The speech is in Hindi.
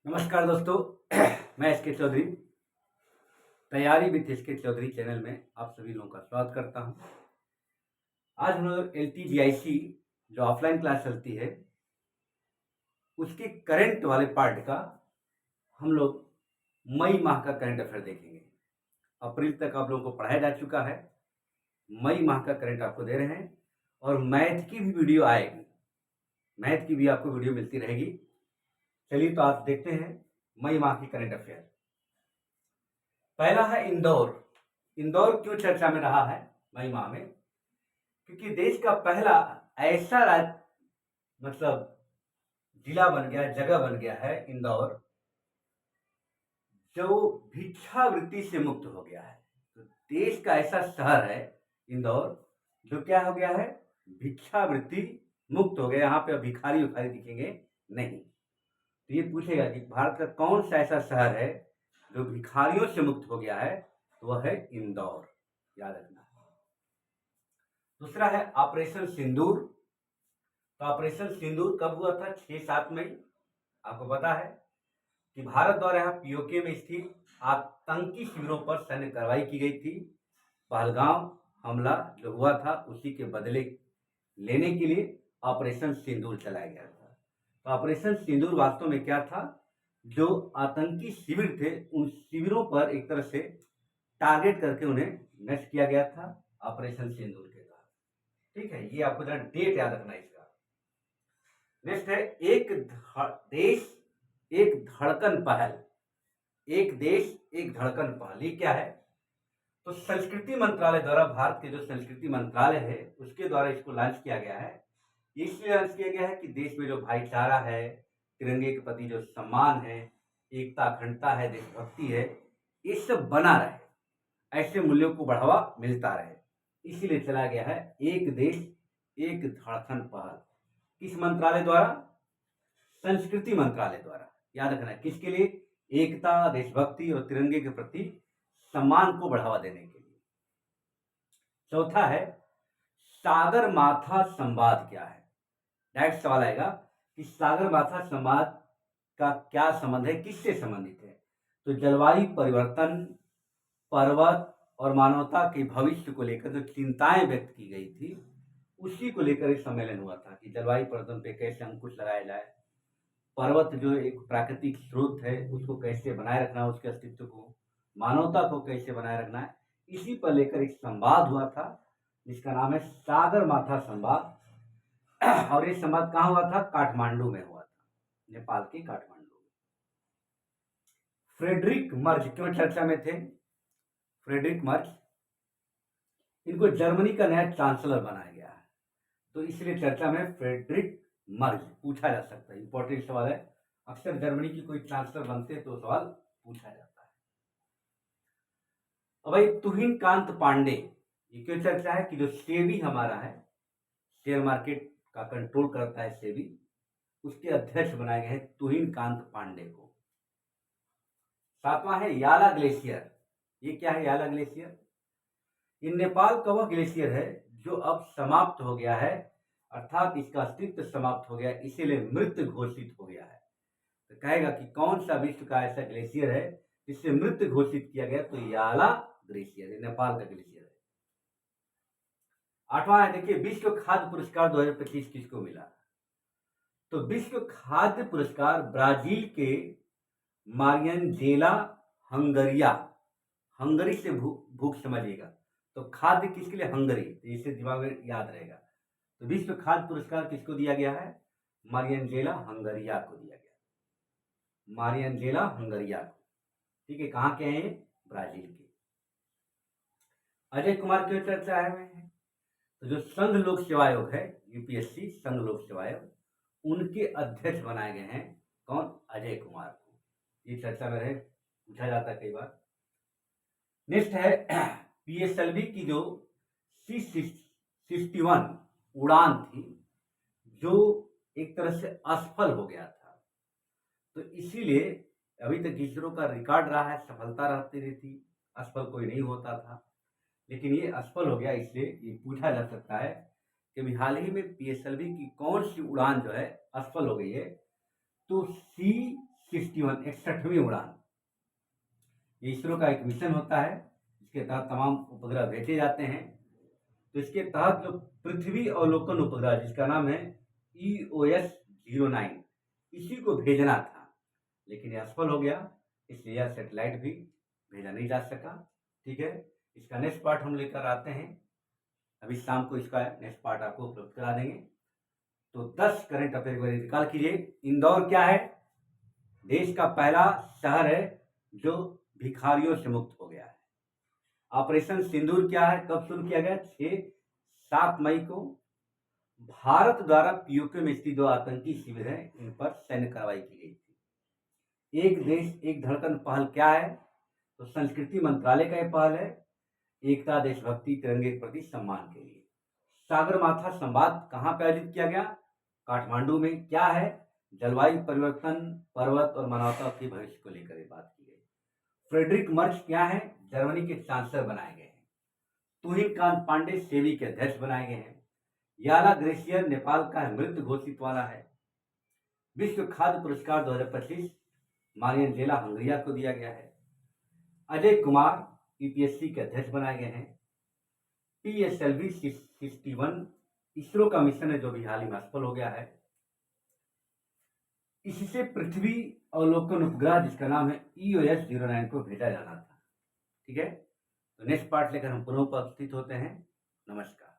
नमस्कार दोस्तों। मैं एस के चौधरी, तैयारी विद एस के चौधरी चैनल में आप सभी लोगों का स्वागत करता हूं। आज हम लोग LTGIC जो ऑफलाइन क्लास चलती है उसके करंट वाले पार्ट का हम लोग मई माह का करंट अफेयर देखेंगे। अप्रैल तक आप लोगों को पढ़ाया जा चुका है, मई माह का करंट आपको दे रहे हैं और मैथ की भी वीडियो आएगी, मैथ की भी आपको वीडियो मिलती रहेगी। चलिए तो आप देखते हैं मई माह की करंट अफेयर। पहला है इंदौर। इंदौर क्यों चर्चा में रहा है मई माह में? क्योंकि देश का पहला ऐसा मतलब जिला बन गया, जगह बन गया है इंदौर, जो भिक्षावृत्ति से मुक्त हो गया है। तो देश का ऐसा शहर है इंदौर जो क्या हो गया है, भिक्षावृत्ति मुक्त हो गया। यहाँ पे अब भिखारी उखारी दिखेंगे नहीं। तो ये पूछेगा कि भारत का कौन सा ऐसा शहर है जो भिखारियों से मुक्त हो गया है, तो वह है इंदौर, याद रखना। दूसरा है ऑपरेशन सिंदूर। तो ऑपरेशन सिंदूर कब हुआ था? 6-7 मई। आपको पता है कि भारत द्वारा यहाँ पीओके में स्थित आतंकी शिविरों पर सैन्य कार्रवाई की गई थी। पहलगाम हमला जो हुआ था उसी के बदले लेने के लिए ऑपरेशन सिंदूर चलाया गया था। तो ऑपरेशन सिंदूर वास्तव में क्या था? जो आतंकी शिविर थे उन शिविरों पर एक तरह से टारगेट करके उन्हें नष्ट किया गया था ऑपरेशन सिंदूर के द्वारा। ठीक है, ये आपको जरा डेट याद रखना है इसका। नेक्स्ट है एक देश एक धड़कन पहल। एक देश एक धड़कन पहल, ये क्या है? तो संस्कृति मंत्रालय द्वारा, भारत के जो संस्कृति मंत्रालय है उसके द्वारा इसको लॉन्च किया गया है। इसलिए लॉन्च किया गया है कि देश में जो भाईचारा है, तिरंगे के प्रति जो सम्मान है, एकता अखंडता है, देशभक्ति है, ये सब बना रहे, ऐसे मूल्यों को बढ़ावा मिलता रहे, इसीलिए चला गया है एक देश एक धड़कन पहल। किस मंत्रालय द्वारा? संस्कृति मंत्रालय द्वारा। याद रखना है, किसके लिए? एकता, देशभक्ति और तिरंगे के प्रति सम्मान को बढ़ावा देने के लिए। चौथा है सागरमाथा संवाद क्या है? डायरेक्ट सवाल आएगा कि सागरमाथा संवाद का क्या संबंध है, किससे संबंधित है? तो जलवायु परिवर्तन, पर्वत और मानवता के भविष्य को लेकर जो चिंताएं व्यक्त की गई थी उसी को लेकर एक सम्मेलन हुआ था कि जलवायु परिवर्तन पे कैसे अंकुश लगाया जाए, पर्वत जो एक प्राकृतिक स्रोत है उसको कैसे बनाए रखना है, उसके अस्तित्व को, मानवता को कैसे बनाए रखना है, इसी पर लेकर एक संवाद हुआ था जिसका नाम है सागरमाथा संवाद। और ये संवाद कहाँ हुआ था? काठमांडू में हुआ था, नेपाल के काठमांडू में। फ्रेडरिक मर्ज क्यों चर्चा में थे? फ्रेडरिक मर्ज, इनको जर्मनी का नया चांसलर बनाया गया है, तो इसलिए चर्चा में फ्रेडरिक मर्ज पूछा जा सकता है। इंपॉर्टेंट सवाल है, अक्सर जर्मनी की कोई चांसलर बनते हैं तो सवाल पूछा जाता है। अब भाई तुहिन कांत पांडे, ये क्यों चर्चा है? कि जो सेबी हमारा है, शेयर मार्केट का कंट्रोल करता है सेबी, उसके अध्यक्ष बनाए गए हैं तुहिन कांत पांडे को। सातवां है याला ग्लेशियर। ये क्या है याला ग्लेशियर? ये नेपाल का वह ग्लेशियर है जो अब समाप्त हो गया है, अर्थात इसका अस्तित्व समाप्त हो गया, इसीलिए मृत घोषित हो गया है। तो कहेगा कि कौन सा विश्व का ऐसा ग्लेशियर है जिसे मृत घोषित किया गया? तो याला ग्लेशियर है, नेपाल का ग्लेशियर है। आठवां है, देखिए, विश्व खाद्य पुरस्कार 2025 किसको मिला? तो विश्व खाद्य पुरस्कार ब्राजील के मारियनजेला हंगरिया, हंगरी से भूख समझिएगा, तो खाद्य किसके लिए? हंगरी, तो इसे दिमाग में याद रहेगा। तो विश्व खाद्य पुरस्कार किसको दिया गया है? मारियनजेला हंगरिया को दिया गया, मारियनजेला हंगरिया को। ठीक है, कहाँ के हैं? ब्राजील के। अजय कुमार क्यों चर्चा है? तो जो संघ लोक सेवा आयोग है, यूपीएससी संघ लोक सेवा आयोग, उनके अध्यक्ष बनाए गए हैं कौन? अजय कुमार को। ये चर्चा में रहे, पूछा जाता है कई बार। नेक्स्ट है पीएसएलवी की जो C61 उड़ान थी जो एक तरह से असफल हो गया था, तो इसीलिए अभी तक इसरो का रिकॉर्ड रहा है, सफलता रहती रही थी, असफल कोई नहीं होता था, लेकिन ये असफल हो गया। इसलिए ये पूछा जा सकता है कि अभी हाल ही में पीएसएलवी की कौन सी उड़ान जो है असफल हो गई है? तो 61 61वीं उड़ान। ये इसरो का एक मिशन होता है जिसके तहत तमाम उपग्रह भेजे जाते हैं। तो इसके तहत जो पृथ्वी अवलोकन उपग्रह जिसका नाम है EOS-09, इसी को भेजना था, लेकिन यह असफल हो गया, इसलिए यह सैटेलाइट भी भेजा नहीं जा सका। ठीक है, इसका नेक्स्ट पार्ट हम लेकर आते हैं, अभी शाम को इसका नेक्स्ट पार्ट आपको उपलब्ध करा देंगे। तो 10 करंट अफेयर को निकाल कीजिए। इंदौर क्या है? देश का पहला शहर है जो भिखारियों से मुक्त हो गया है। ऑपरेशन सिंदूर क्या है? कब शुरू किया गया? 6-7 मई को। भारत द्वारा पीओके में स्थित 2 आतंकी शिविर हैं, इन पर सैन्य कार्रवाई की गई थी। एक देश एक धड़कन पहल क्या है? तो संस्कृति मंत्रालय का यह पहल है, एकता, देशभक्ति, तिरंगे के प्रति सम्मान के लिए। सागरमाथा संवाद कहाँ पे आयोजित किया गया? काठमांडू में। क्या है? जलवायु परिवर्तन, पर्वत और मानवता के भविष्य को लेकर ये बात की गई। फ्रेडरिक मर्च क्या है? जर्मनी के चांसलर बनाए गए हैं। तुहिनकांत पांडे सेवी के अध्यक्ष बनाए गए हैं। याला ग्लेशियर नेपाल का मृत घोषित वाला है। विश्व खाद्य पुरस्कार 2025 मारियनजेला हंगरिया को दिया गया है। अजय कुमार यूपीएससी के अध्यक्ष बनाए गए हैं। PSLV 61 इसरो का मिशन है जो भी हाल ही में सफल हो गया है। इससे पृथ्वी अवलोकन उपग्रह जिसका नाम है EOS-09 को भेजा जाना था। ठीक है, तो नेक्स्ट पार्ट लेकर हम पुनः उपस्थित होते हैं। नमस्कार।